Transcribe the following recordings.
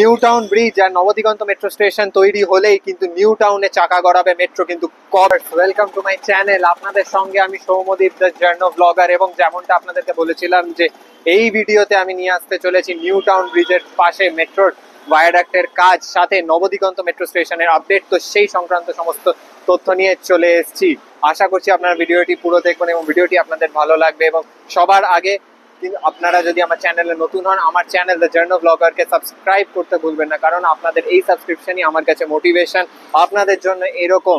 New town bridge আর Nabadiganta metro station তৈরি হলেই কিন্তু নিউ টাউনে চাকা গড়াবে মেট্রো কিন্তু কবে। ওয়েলকাম টু মাই চ্যানেল, আপনাদের সঙ্গে আমি সৌম্যদীপ দ্য জার্নো ব্লগার। এবং যেমনটা আপনাদেরকে বলেছিলাম যে এই ভিডিওতে আমি নিয়ে আসতে চলেছি নিউ টাউন ব্রিজের পাশে মেট্রোর ভায়াডাক্টের কাজ, সাথে নবদিগন্ত মেট্রো স্টেশনের আপডেট। তো সেই সংক্রান্ত সমস্ত তথ্য নিয়ে চলে এসেছি। আশা করছি আপনারা ভিডিওটি পুরো দেখবেন এবং ভিডিওটি আপনাদের ভালো লাগবে। এবং সবার আগে আপনারা যদি আমার চ্যানেলে নতুন হন, আমার চ্যানেল দ্য জার্নো ব্লগারকে সাবস্ক্রাইব করতে ভুলবেন না, কারণ আপনাদের এই সাবস্ক্রিপশনই আমার কাছে মোটিভেশন আপনাদের জন্য এরকম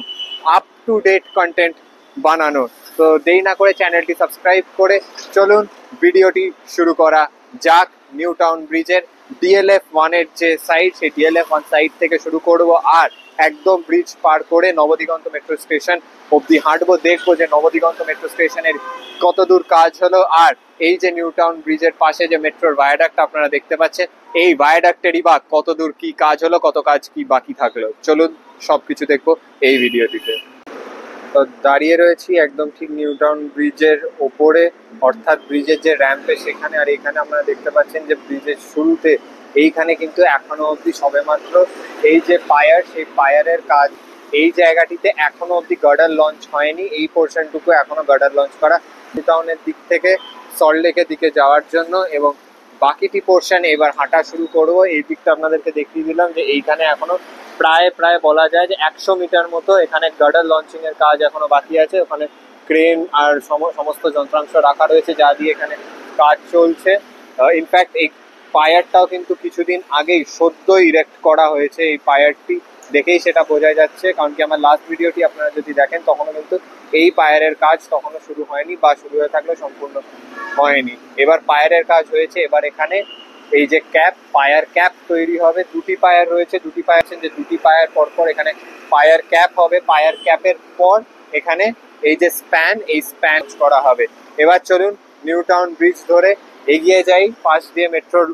আপ টু ডেট কন্টেন্ট বানানোর। তো দেরি না করে চ্যানেলটি সাবস্ক্রাইব করে চলুন ভিডিওটি শুরু করা যাক। নিউ টাউন ব্রিজের ডিএলএফ 1-এর যে সাইড, সেই ডিএলএফ 1 সাইড থেকে শুরু করব আর একদম ব্রিজ পার করে নবদিগন্ত মেট্রো স্টেশন অবধি হাঁটবো। দেখবো যে নবদিগন্ত মেট্রো স্টেশনের কত দূর কাজ হলো, আর এই যে নিউ টাউন ব্রিজের পাশে যে মেট্রোর ভায়াডাক্ট আপনারা দেখতে পাচ্ছেন, এই ভায়াডাক্টেরই বা কত দূর কি কাজ হলো, কত কাজ কি বাকি থাকলো। চলুন সবকিছু দেখবো এই ভিডিওটিতে। তো দাঁড়িয়ে রয়েছি একদম ঠিক নিউ টাউন ব্রিজের ওপরে, অর্থাৎ ব্রিজের যে র্যাম্পে সেখানে। আর এখানে আপনারা দেখতে পাচ্ছেন যে ব্রিজের শুরুতে এইখানে কিন্তু এখনো অবধি সবেমাত্র এই যে পায়ার, সেই পায়ারের কাজ। এই জায়গাটিতে এখনো অবধি গার্ডার লঞ্চ হয়নি, এই পোর্শনটুকু এখনো গার্ডার লঞ্চ করা নিউ টাউনের দিক থেকে সল্টলেকের দিকে যাওয়ার জন্য। এবং বাকিটি পোর্শন এবার হাঁটা শুরু করবো। এই দিকটা আপনাদেরকে দেখিয়ে দিলাম যে এইখানে এখনো প্রায় বলা যায় যে 100 মিটার মতো এখানে গার্ডার লঞ্চিং এর কাজ এখনো বাকি আছে। ওখানে ক্রেন আর সমস্ত যন্ত্রাংশ রাখা রয়েছে যা দিয়ে এখানে কাজ চলছে। ইনফ্যাক্ট এই পায়ারটাও কিন্তু কিছুদিন আগেই সদ্য ইরেক্ট করা হয়েছে। এই পায়ারটি দেখেই সেটা বোঝা যাচ্ছে, কারণ কি আমার লাস্ট ভিডিওটি আপনারা যদি দেখেন তখনও কিন্তু এই পায়ারের কাজ তখনও শুরু হয়নি, বা শুরু হয়ে থাকলে সম্পূর্ণ হয়নি। এবার পায়ারের কাজ হয়েছে। এবার এখানে এই যে পায়ার ক্যাপ তৈরি হবে। দুটি পায়ার রয়েছে, দুটি পায়ার যে দুটি পায়ার পর এখানে পায়ার ক্যাপ হবে। পায়ার ক্যাপের পর এখানে এই যে এই স্প্যান করা হবে। এবার চলুন নিউ টাউন ব্রিজ ধরে এগিয়ে যাই। পাশ দিয়ে মেট্রোর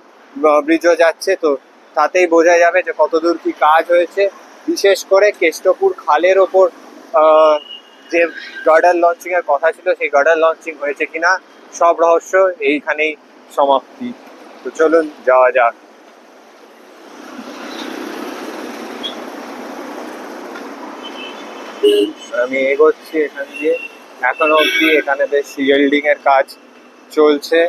ব্রিজও যাচ্ছে, তো তাতেই বোঝা যাবে যে কতদূর কি কাজ হয়েছে। বিশেষ করে কেষ্টপুর খালের ওপর যে গার্ডার লঞ্চিং এর কথা ছিল, সেই গার্ডার লঞ্চিং হয়েছে কিনা সব রহস্য এইখানেই সমাপ্তি। তো চলুন যাওয়া যাক। আমি এগোচ্ছি এখান দিয়ে। এখনো অব্দি এখানে বেশ শিল্ডিং এর কাজ চলছে।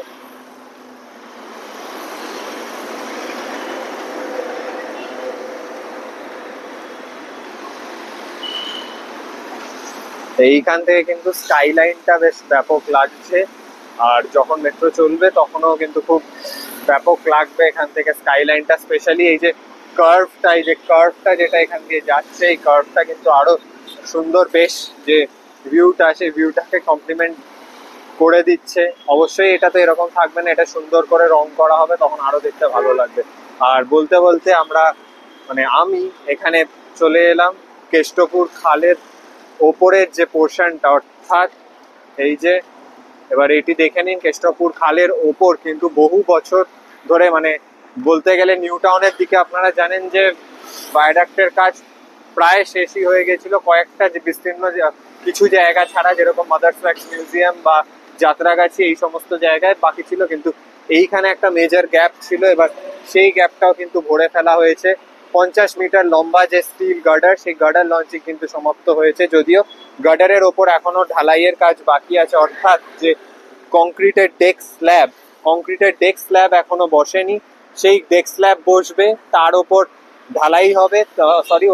এইখান থেকে কিন্তু স্কাইলাইনটা বেশ ব্যাপক লাগছে, আর যখন মেট্রো চলবে তখনও কিন্তু খুব ব্যাপক লাগবে এখান থেকে স্কাইলাইনটা। স্পেশালি এই যে কার্ভটা যেটা এখান দিয়ে যাচ্ছে, এই কার্ভটা কিন্তু আরো সুন্দর। বেশ যে ভিউটা, সেই ভিউটাকে কমপ্লিমেন্ট করে দিচ্ছে। অবশ্যই এটা তো এরকম থাকবে না, এটা সুন্দর করে রং করা হবে, তখন আরো দেখতে ভালো লাগবে। আর বলতে বলতে আমি এখানে চলে এলাম কেষ্টপুর খালের ওপরের যে পোর্শনটা, অর্থাৎ এই যে এবার এটি দেখে নিন। কেষ্টপুর খালের ওপর কিন্তু বহু বছর ধরে, বলতে গেলে নিউ টাউনের দিকে আপনারা জানেন যে ভায়াডাক্টের কাজ প্রায় শেষই হয়ে গেছিল। কয়েকটা যে বিস্তীর্ণ কিছু জায়গা ছাড়া, যেরকম মাদার্স ওয়াক্স মিউজিয়াম বা যাত্রাগাছি, এই সমস্ত জায়গায় বাকি ছিল, কিন্তু এইখানে একটা মেজর গ্যাপ ছিল। এবার সেই গ্যাপটাও কিন্তু ভরে ফেলা হয়েছে। 50 মিটার লম্বা যে স্টিল গার্ডার, সেই গার্ডার লঞ্চিং কিন্তু সমাপ্ত হয়েছে। যদিও গার্ডারের ওপর এখনো ঢালাইয়ের কাজ বাকি আছে, অর্থাৎ যে কংক্রিটের ডেক স্ল্যাব এখনো বসেনি। সেই ডেক স্ল্যাব বসবে, তার ওপর ঢালাই হবে।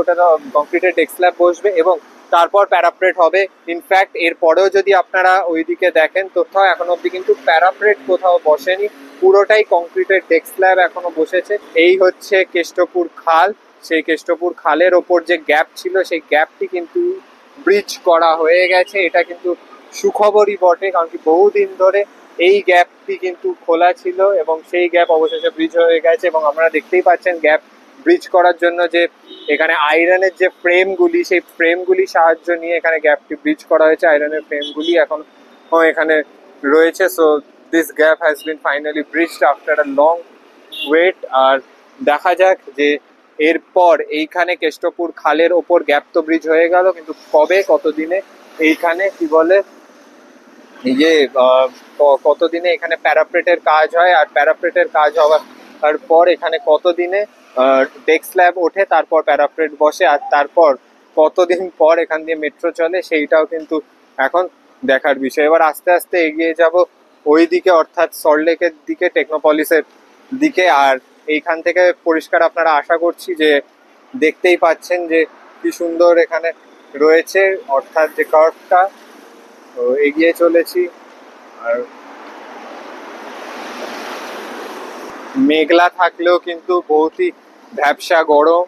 ওটা কংক্রিটের ডেক স্ল্যাব বসবে এবং তারপর প্যারাপ্রেট হবে। ইনফ্যাক্ট এর পরেও যদি আপনারা ওইদিকে দেখেন, কোথাও এখনো অব্দি কিন্তু প্যারাপ্রেট কোথাও বসেনি, পুরোটাই কংক্রিটের ডেক স্ল্যাব এখনো বসেছে। এই হচ্ছে কেষ্টপুর খাল। সেই কেষ্টপুর খালের ওপর যে গ্যাপ ছিল, সেই গ্যাপটি কিন্তু ব্রিজ করা হয়ে গেছে। এটা কিন্তু সুখবরই বটে, কারণ কি বহুদিন ধরে এই গ্যাপটি কিন্তু খোলা ছিল এবং সেই গ্যাপ অবশেষে ব্রিজ হয়ে গেছে। এবং আপনারা দেখতেই পাচ্ছেন গ্যাপ ব্রিজ করার জন্য যে এখানে আয়রনের যে ফ্রেমগুলি, সেই ফ্রেমগুলি সাহায্য নিয়ে এখানে গ্যাপটি ব্রিজ করা হয়েছে। আয়রনের ফ্রেমগুলি এখন এখানে রয়েছে। So this gap has been finally bridged after a long wait. আর দেখা যাক যে এরপর এইখানে কেষ্টপুর খালের ওপর গ্যাপ তো ব্রিজ হয়ে গেল, কিন্তু কবে, কতদিনে এইখানে কি বলে কতদিনে এখানে প্যারাপ্রেটের কাজ হয়, আর প্যারাপ্রেটের কাজ হওয়ার পর এখানে কতদিনে ডেস্ক স্ল্যাব ওঠে, তারপর প্যারাফ্রেট বসে, আর তারপর কতদিন পর এখান দিয়ে মেট্রো চলে সেইটাও কিন্তু এখন দেখার বিষয়। এবার আস্তে আস্তে এগিয়ে যাব ওই দিকে, অর্থাৎ সল্টলেকের দিকে, টেকনোপলিসের দিকে। আর এইখান থেকে পরিষ্কার আপনারা আশা করছি যে দেখতেই পাচ্ছেন যে কি সুন্দর এখানে রয়েছে, অর্থাৎ যে কার্ভটা। তো এগিয়ে চলেছি, আর মেঘলা থাকলেও কিন্তু বহুতই ভ্যাপসা গরম।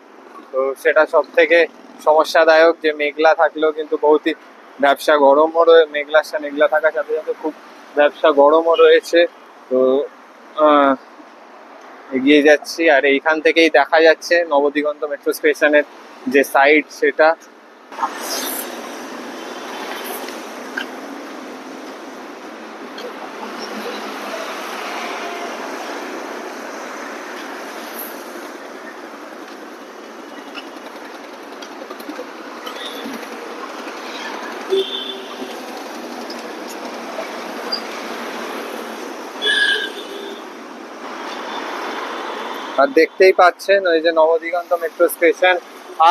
তো সেটা সব থেকে সমস্যাদায়ক, যে মেঘলা থাকলেও কিন্তু বহুতই ভ্যাপসা গরমও মেঘলা থাকার সাথে সাথে খুব ভ্যাপসা গরমও রয়েছে। তো এগিয়ে যাচ্ছি, আর এইখান থেকেই দেখা যাচ্ছে নবদিগন্ত মেট্রো স্টেশনের যে সাইড সেটা। আর দেখতেই পাচ্ছেন ওই যে নবদিগন্ত মেট্রো স্টেশন,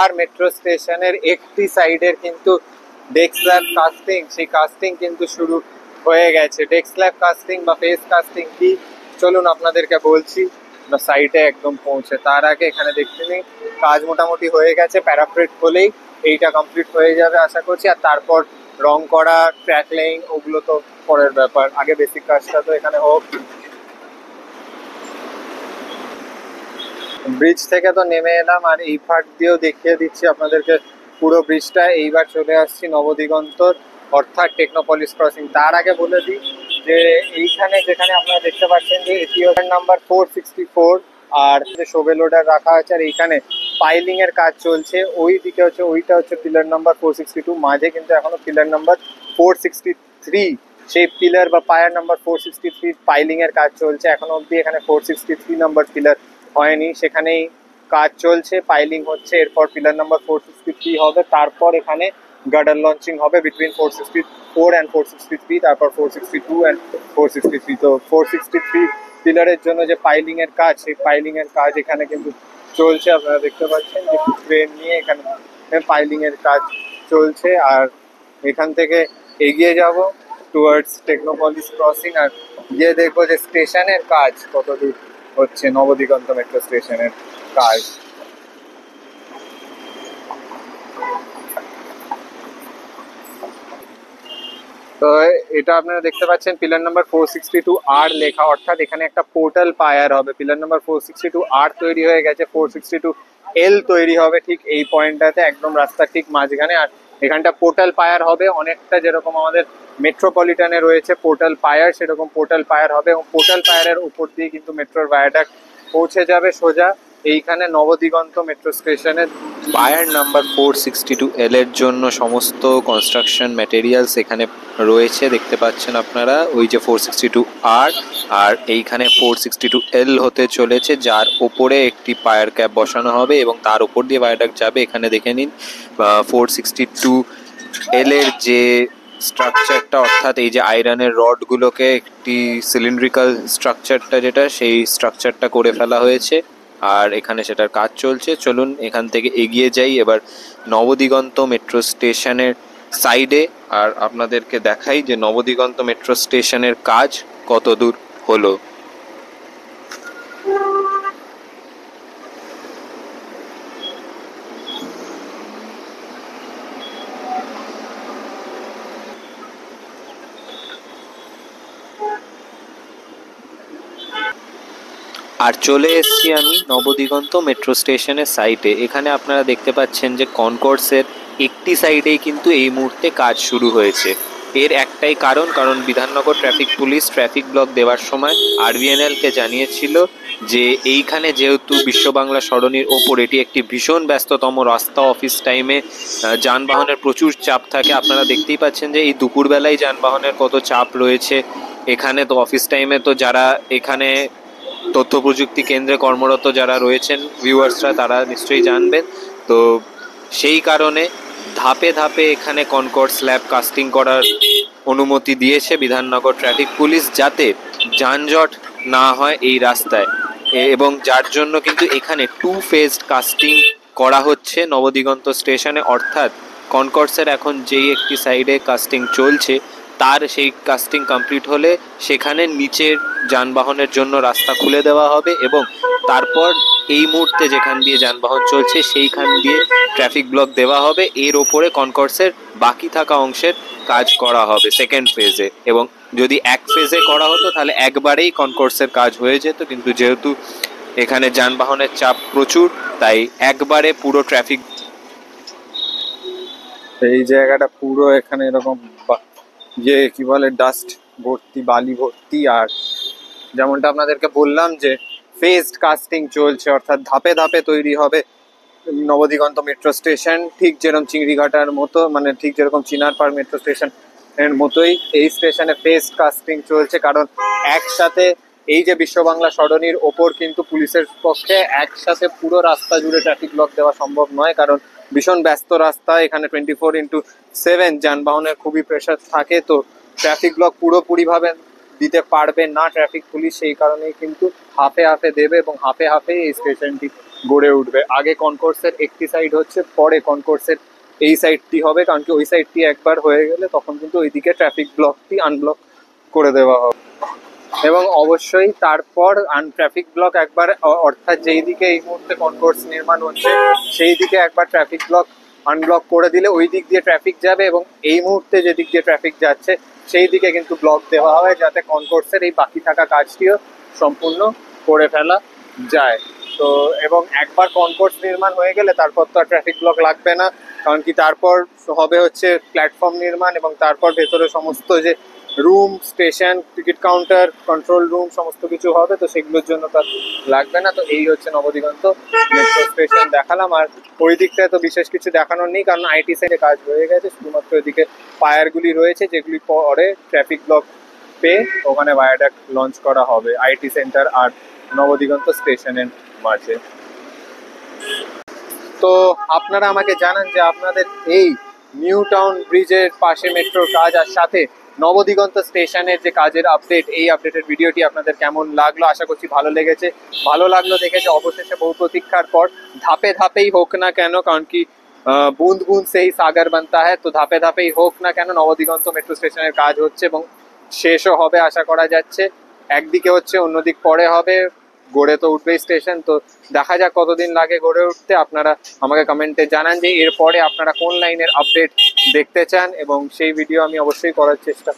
আর মেট্রো স্টেশনের একটি সাইডের কিন্তু ডেস্ক স্ল্যাব কাস্টিং, সেই কাস্টিং কিন্তু শুরু হয়ে গেছে। ডেস্ক স্ল্যাব কাস্টিং বা ফেস কাস্টিং কি, চলুন আপনাদেরকে বলছি সাইটে একদম পৌঁছে। তার আগে এখানে দেখতে নিই, কাজ মোটামুটি হয়ে গেছে, প্যারাফ্রেট হলেই এইটা কমপ্লিট হয়ে যাবে আশা করছি। আর তারপর রং করা, ট্র্যাক লাইন, ওগুলো তো পরের ব্যাপার, আগে বেসিক কাজটা তো এখানে হোক। ব্রিজ থেকে তো নেমে এলাম, আর এই ফাট দিয়েও দেখিয়ে দিচ্ছি আপনাদেরকে পুরো ব্রিজটা। এইবার চলে আসছি নবদিগন্তর, অর্থাৎ টেকনোপলিস ক্রসিং। তার আগে বলে দিই যে এইখানে যেখানে আপনারা দেখতে পাচ্ছেন যে এটিওর নাম্বার 464, আর যে শোভে লোডার রাখা আছে, আর এইখানে পাইলিং এর কাজ চলছে। ওই দিকে হচ্ছে, ওইটা হচ্ছে পিলার নাম্বার 462, মাঝে কিন্তু এখনো পিলার নাম্বার 463, সেই পিলার বা পায়ার নাম্বার 463 পাইলিং এর কাজ চলছে এখনো অবধি। এখানে 463 নাম্বার পিলার হয়নি, সেখানেই কাজ চলছে, পাইলিং হচ্ছে। এরপর পিলার নাম্বার 463 হবে, তারপর এখানে গার্ডার লঞ্চিং হবে বিটুইন 464 অ্যান্ড 463, তারপর 462 অ্যান্ড 463। তো 463 পিলারের জন্য যে পাইলিং এর কাজ, সেই পাইলিং এর কাজ এখানে কিন্তু চলছে। আপনারা দেখতে পাচ্ছেন যে ক্রেন নিয়ে এখানে পাইলিং এর কাজ চলছে। আর এখান থেকে এগিয়ে যাব টুয়ার্ডস টেকনোপলিস ক্রসিং, আর গিয়ে দেখবো যে স্টেশনের কাজ কত দূর হচ্ছে, নবদিগন্ত মেট্রো স্টেশনের কাজ। তো এটা আপনারা দেখতে পাচ্ছেন পিলার নাম্বার 462 আর লেখা, অর্থাৎ এখানে একটা পোর্টাল পায়ার হবে। পিলার নাম্বার 462 আর তৈরি হয়ে গেছে, 462 এল তৈরি হবে ঠিক এই পয়েন্টটাতে, একদম রাস্তার ঠিক মাঝখানে। আর এখানটা পোর্টাল পায়ার হবে, অনেকটা যেরকম আমাদের মেট্রোপলিটনে রয়েছে পোর্টাল পায়ার, সেরকম পোর্টাল পায়ার হবে। এবং পোর্টাল পায়ারের উপর দিয়ে কিন্তু মেট্রোর ভায়াডাক্ট পৌঁছে যাবে সোজা এইখানে নবদিগন্ত মেট্রো স্টেশনে। পায়ার নাম্বার 462 এর জন্য সমস্ত কনস্ট্রাকশন ম্যাটেরিয়ালস এখানে রয়েছে, দেখতে পাচ্ছেন আপনারা। ওই যে 462 আর এইখানে 462 এল হতে চলেছে, যার ওপরে একটি পায়ার ক্যাপ বসানো হবে এবং তার উপর দিয়ে ভায়াডাক্ট যাবে। এখানে দেখে নিন 462 এল এর যে স্ট্রাকচারটা, অর্থাৎ এই যে আয়রনের রডগুলোকে একটি সিলিন্ড্রিক্যাল স্ট্রাকচারটা, যেটা সেই স্ট্রাকচারটা করে ফেলা হয়েছে, আর এখানে সেটার কাজ চলছে। চলুন এখান থেকে এগিয়ে যাই এবার নবদিগন্ত মেট্রো স্টেশনের সাইডে, আর আপনাদেরকে দেখাই যে নবদিগন্ত মেট্রো স্টেশনের কাজ কত দূর হলো। আর চলে এসেছি আমি নবদিগন্ত মেট্রো স্টেশনের সাইটে। এখানে আপনারা দেখতে পাচ্ছেন যে কনকোর্সের একটি সাইডেই কিন্তু এই মুহূর্তে কাজ শুরু হয়েছে। এর একটাই কারণ Bidhannagar traffic police traffic block দেওয়ার সময় আরবিএনএলকে জানিয়েছিল যে এইখানে যেহেতু বিশ্ব বাংলা সরণির ওপর এটি একটি ভীষণ ব্যস্ততম রাস্তা, অফিস টাইমে যানবাহনের প্রচুর চাপ থাকে। আপনারা দেখতেই পাচ্ছেন যে এই দুপুরবেলায় যানবাহনের কত চাপ রয়েছে এখানে। তো অফিস টাইমে তো যারা এখানে তথ্য প্রযুক্তি কেন্দ্রে কর্মরত যারা রয়েছেন ভিউয়ার্সরা, তারা নিশ্চয়ই জানবেন। তো সেই কারণে ধাপে ধাপে এখানে কনকর্ড স্ল্যাব কাস্টিং করার অনুমতি দিয়েছে বিধাননগর ট্রাফিক পুলিশ, যাতে যানজট না হয় এই রাস্তায়। এবং যার জন্য কিন্তু এখানে 2 ফেজড কাস্টিং করা হচ্ছে নবদিগন্ত স্টেশনে, অর্থাৎ কনকর্সের এখন যেই একটি সাইডে কাস্টিং চলছে তার সেই কাস্টিং কমপ্লিট হলে সেখানে নিচের যানবাহনের জন্য রাস্তা খুলে দেওয়া হবে এবং তারপর এই মুহূর্তে যেখান দিয়ে যানবাহন চলছে সেইখান দিয়ে ট্রাফিক ব্লক দেওয়া হবে। এর ওপরে কনকর্সের বাকি থাকা অংশের কাজ করা হবে সেকেন্ড ফেজে, এবং যদি এক ফেজে করা হতো তাহলে একবারেই কনকর্সের কাজ হয়ে যেত, কিন্তু যেহেতু এখানে যানবাহনের চাপ প্রচুর তাই একবারে পুরো ট্রাফিক। এই জায়গাটা পুরো এখানে এরকম কি বলে ডাস্ট ভর্তি, বালি ভর্তি। আর যেমনটা আপনাদেরকে বললাম যে ফেজড কাস্টিং চলছে, অর্থাৎ ধাপে ধাপে তৈরি হবে নবদিগন্ত মেট্রো স্টেশন, ঠিক যেরকম চিংড়িঘাটার মতো, মানে ঠিক যেরকম চিনারপাড় মেট্রো স্টেশন এর মতোই এই স্টেশনে ফেজড কাস্টিং চলছে। কারণ একসাথে এই যে বিশ্ব বাংলা সরণির ওপর কিন্তু পুলিশের পক্ষে একসাথে পুরো রাস্তা জুড়ে ট্রাফিক ব্লক দেওয়া সম্ভব নয়, কারণ ভীষণ ব্যস্ত রাস্তা, এখানে 24/7 যানবাহনের খুবই প্রেশার থাকে। তো ট্রাফিক ব্লক পুরোপুরিভাবে দিতে পারবে না ট্রাফিক পুলিশ, সেই কারণেই কিন্তু হাফে হাফে দেবে এবং হাফে হাফে এই স্টেশনটি গড়ে উঠবে। আগে কনকোর্সের একটি সাইড হচ্ছে, পরে কনকোর্সের এই সাইডটি হবে, কারণ কি ওই সাইডটি একবার হয়ে গেলে তখন কিন্তু ওইদিকে ট্রাফিক ব্লকটি আনব্লক করে দেওয়া হবে। এবং অবশ্যই তারপর ট্রাফিক ব্লক একবার, অর্থাৎ যেই দিকে এই মুহূর্তে কনকোর্স নির্মাণ হচ্ছে সেই দিকে একবার ট্রাফিক ব্লক আনব্লক করে দিলে ওই দিক দিয়ে ট্রাফিক যাবে, এবং এই মুহূর্তে যে দিক দিয়ে ট্রাফিক যাচ্ছে সেই দিকে কিন্তু ব্লক দেওয়া হয়, যাতে কনকোর্সের এই বাকি থাকা কাজটিও সম্পূর্ণ করে ফেলা যায়। তো এবং একবার কনকোর্স নির্মাণ হয়ে গেলে তারপর তো আর ট্রাফিক ব্লক লাগবে না, কারণ কি তারপর হবে হচ্ছে প্ল্যাটফর্ম নির্মাণ, এবং তারপর ভেতরে সমস্ত যে room, station, ticket counter, control room সমস্ত কিছু হবে, তো সেগুলোর জন্য তার লাগবে না। তো এই হচ্ছে নবদিগন্ত মেট্রো স্টেশন দেখালাম। আর ওই দিকটায় তো বিশেষ কিছু দেখানোর নেই, কারণ আইটি সাইডে কাজ হয়ে গেছে, শুধুমাত্র ওইদিকে পায়ারগুলি রয়েছে যেগুলি পরে ট্রাফিক ব্লক পেয়ে ওখানে ভায়াডাক্ট লঞ্চ করা হবে আইটি সেন্টার আর নবদিগন্ত স্টেশনের মাঝে। তো আপনারা আমাকে জানান যে আপনাদের এই নিউ টাউন ব্রিজের পাশে মেট্রোর কাজ আর সাথে নবদিগন্ত স্টেশনের যে কাজের আপডেট, এই আপডেটের ভিডিওটি আপনাদের কেমন লাগলো। আশা করছি ভালো লেগেছে। ভালো লাগলো দেখেছে অবশেষে বহু প্রতীক্ষার পর ধাপে ধাপেই হোক না কেন, কারণ কি বুঁদ বুঁদ সেই সাগর বানতা হ্যায়, তো ধাপে ধাপেই হোক না কেন নবদিগন্ত মেট্রো স্টেশনের কাজ হচ্ছে এবং শেষও হবে আশা করা যাচ্ছে। একদিকে হচ্ছে, অন্যদিক পরে হবে, গড়ে তো উঠবেই স্টেশন। তো দেখা যাক কতদিন লাগে গড়ে উঠতে। আপনারা আমাকে কমেন্টে জানান যে এরপরে আপনারা কোন লাইনের আপডেট দেখতে চান, এবং সেই ভিডিও আমি অবশ্যই করার চেষ্টা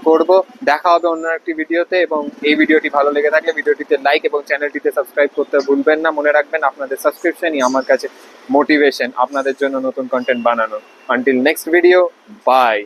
করব। দেখা হবে অন্য একটি ভিডিওতে, এবং এই ভিডিওটি ভালো লেগে থাকলে ভিডিওটিতে লাইক এবং চ্যানেলটিতে সাবস্ক্রাইব করতে ভুলবেন না। মনে রাখবেন আপনাদের সাবস্ক্রিপশনই আমার কাছে মোটিভেশন আপনাদের জন্য নতুন কন্টেন্ট বানানোর। Until next video, by.